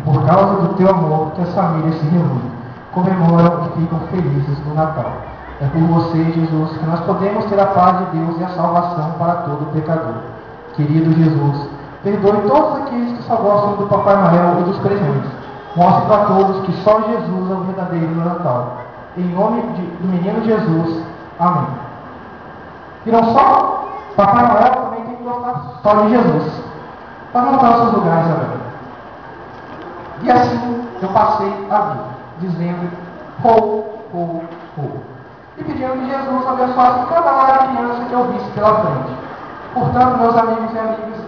por causa do teu amor que as famílias se reúnem, comemoram e ficam felizes no Natal. É por você, Jesus, que nós podemos ter a paz de Deus e a salvação para todo pecador. Querido Jesus, perdoe todos aqueles que só gostam do Papai Noel e dos presentes. Mostre para todos que só Jesus é o verdadeiro Natal. Em nome do menino Jesus. Amém. E não só Papai Noel, também tem que gostar só de Jesus. Para montar os seus lugares agora. E assim eu passei a vida, dizendo, ho, ho, ho. E pedindo que Jesus abençoasse cada criança que eu visse pela frente. Portanto, meus amigos e amigas,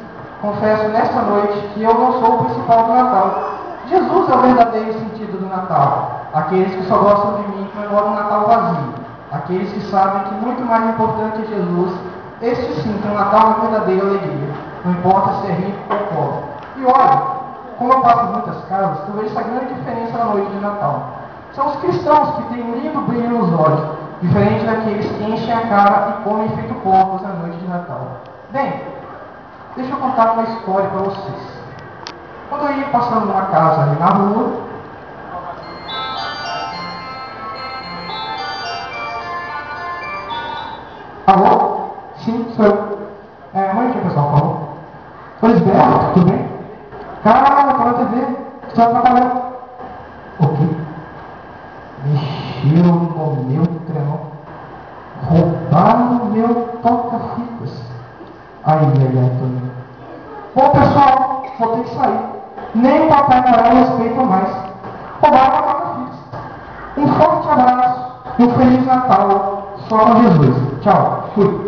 confesso nesta noite que eu não sou o principal do Natal. Jesus é o verdadeiro sentido do Natal. Aqueles que só gostam de mim comemoram um Natal vazio. Aqueles que sabem que muito mais importante é Jesus, este sim tem um Natal de verdadeira alegria. Não importa se é rico ou pobre. E olha, como eu passo em muitas casas, eu vejo essa grande diferença na noite de Natal. São os cristãos que têm um lindo brilho nos olhos, diferente daqueles que enchem a cara e comem feito porcos na noite de Natal. Bem, deixa eu contar uma história para vocês. Quando eu ia passando numa casa ali na rua, alô? Sim, sou eu. Onde que o pessoal falou? Oi, Lisberto, tudo bem? Calma, para a TV. Você vai trabalhar. O quê? Mexeram no meu trenó. Roubaram o meu toca-fitas. Ai, Antônio. Bom, pessoal, vou ter que sair. Nem o Papai Noel respeita mais. Roubaram o toca-fitas. Um forte abraço e um Feliz Natal. Só com Jesus. Tchau. Fui.